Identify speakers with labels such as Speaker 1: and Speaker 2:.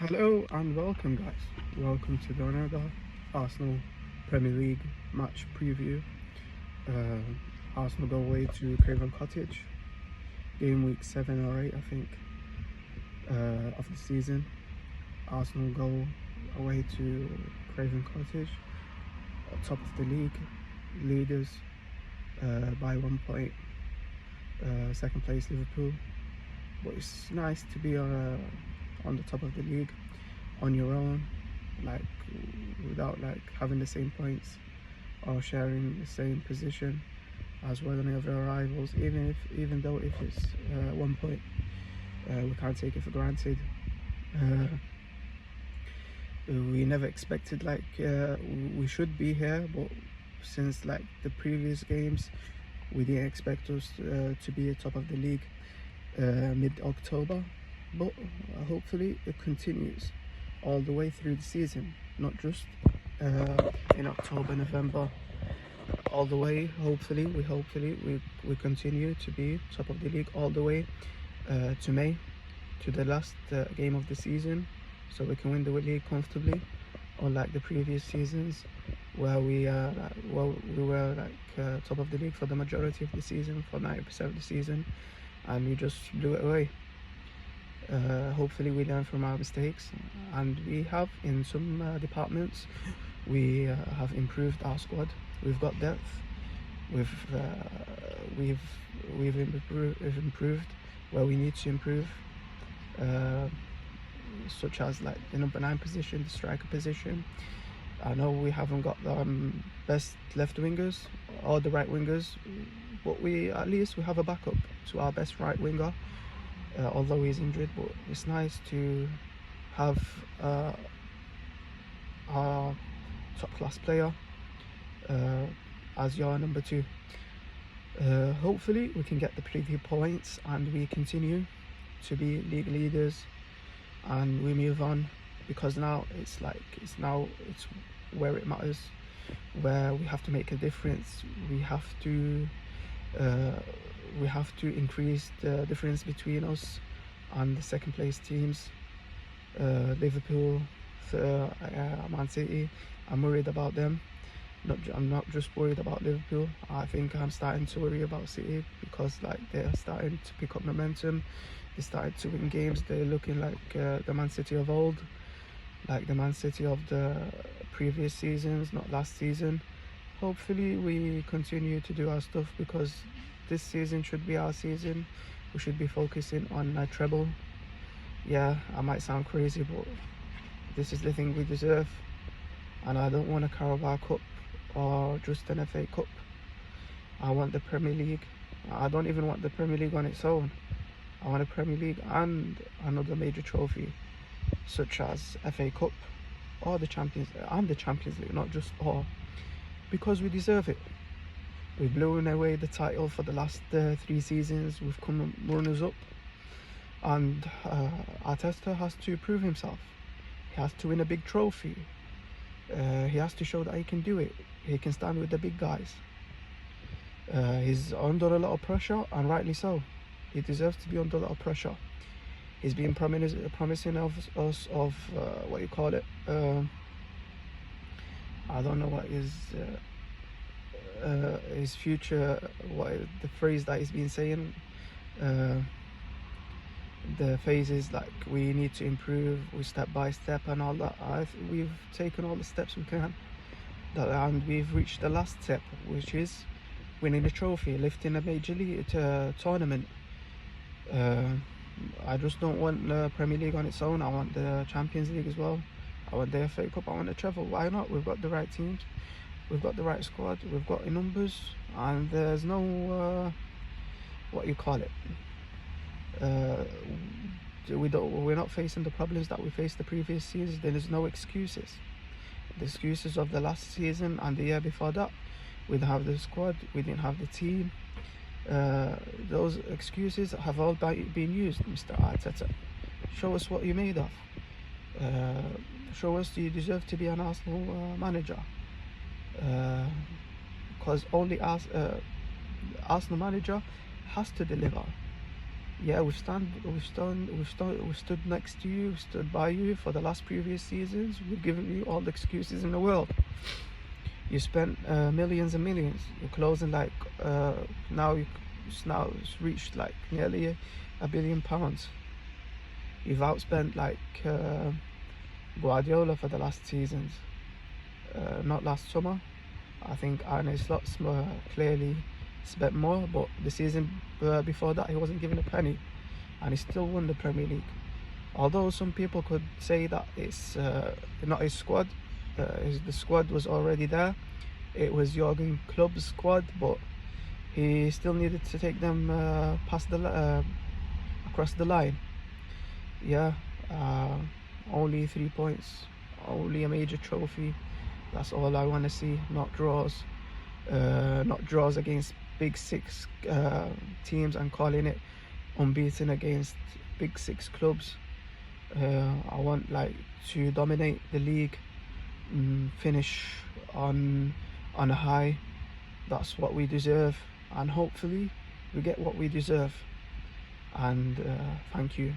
Speaker 1: Hello and welcome, guys. Welcome to another Arsenal Premier League match preview. Uh, Arsenal go away to Craven Cottage, game week 7 or 8, I think, of the season. Arsenal go away to Craven Cottage, top of the league, leaders by 1 point. Second place Liverpool, but it's nice to be on the top of the league on your own, like without like having the same points or sharing the same position as well any other rivals. Even though if it's 1 point, we can't take it for granted. We never expected we should be here, but since like the previous games, we didn't expect us to be at top of the league mid-October, but hopefully it continues all the way through the season, not just in October, November, all the way. Hopefully we continue to be top of the league all the way to May, to the last game of the season, so we can win the league comfortably, unlike the previous seasons where we were top of the league for the majority of the season, for 90% of the season, and we just blew it away. Hopefully we learn from our mistakes, and we have in some departments. We have improved our squad. We've got depth. We've improved where we need to improve, such as like the number 9 position, the striker position. I know we haven't got the best left wingers or the right wingers, but at least we have a backup to our best right winger, although he's injured. But it's nice to have our top class player as your number 2. Hopefully we can get the 3 points and we continue to be league leaders, and we move on, because now it's where it matters, where we have to make a difference. We have to increase the difference between us and the second place teams, Liverpool, Man City. I'm worried about them. I'm not just worried about Liverpool. I think I'm starting to worry about City, because like they're starting to pick up momentum. They started to win games. They're looking like the Man City of old, like the Man City of the previous seasons, not last season. Hopefully we continue to do our stuff, because this season should be our season. We should be focusing on a treble. Yeah, I might sound crazy, but this is the thing we deserve. And I don't want a Carabao Cup or just an FA Cup. I want the Premier League. I don't even want the Premier League on its own. I want a Premier League and another major trophy, such as FA Cup or the Champions League, not just or, because we deserve it. We've blown away the title for the last 3 seasons. We've come runners up, and Arteta has to prove himself. He has to win a big trophy. He has to show that he can do it. He can stand with the big guys. He's under a lot of pressure, and rightly so. He deserves to be under a lot of pressure. He's been promising us of what you call it. I don't know what his future. What the phrase that he's been saying. The phases, like we need to improve, we step by step and all that. We've taken all the steps we can, and we've reached the last step, which is winning a trophy, lifting a major league tournament. I just don't want the Premier League on its own. I want the Champions League as well. I want the FA Cup. I want the treble. Why not? We've got the right teams, we've got the right squad, we've got the numbers, and there's no what you call it. We're not facing the problems that we faced the previous season. There is no excuses. The excuses of the last season and the year before that, we didn't have the squad, we didn't have the team. Those excuses have all been used, Mr. Arteta. Show us what you're made of. Show us you deserve to be an Arsenal manager. Because only Arsenal manager has to deliver. Yeah, we stood next to you, we stood by you for the last previous seasons. We've given you all the excuses in the world. You spent millions and millions. You're closing like now you now it's reached like nearly £1 billion. You've outspent like Guardiola for the last seasons. Not last summer. I think Arne Slot's clearly spent more, but the season before that he wasn't given a penny, and he still won the Premier League. Although some people could say that it's not his squad, the squad was already there. It was Jurgen Klopp's squad, but he still needed to take them across the line. Yeah, only 3 points, only a major trophy. That's all I want to see. Not draws, not draws against big six teams and calling it unbeaten against big six clubs. I want like to dominate the league, finish on a high. That's what we deserve, and hopefully we get what we deserve. And thank you.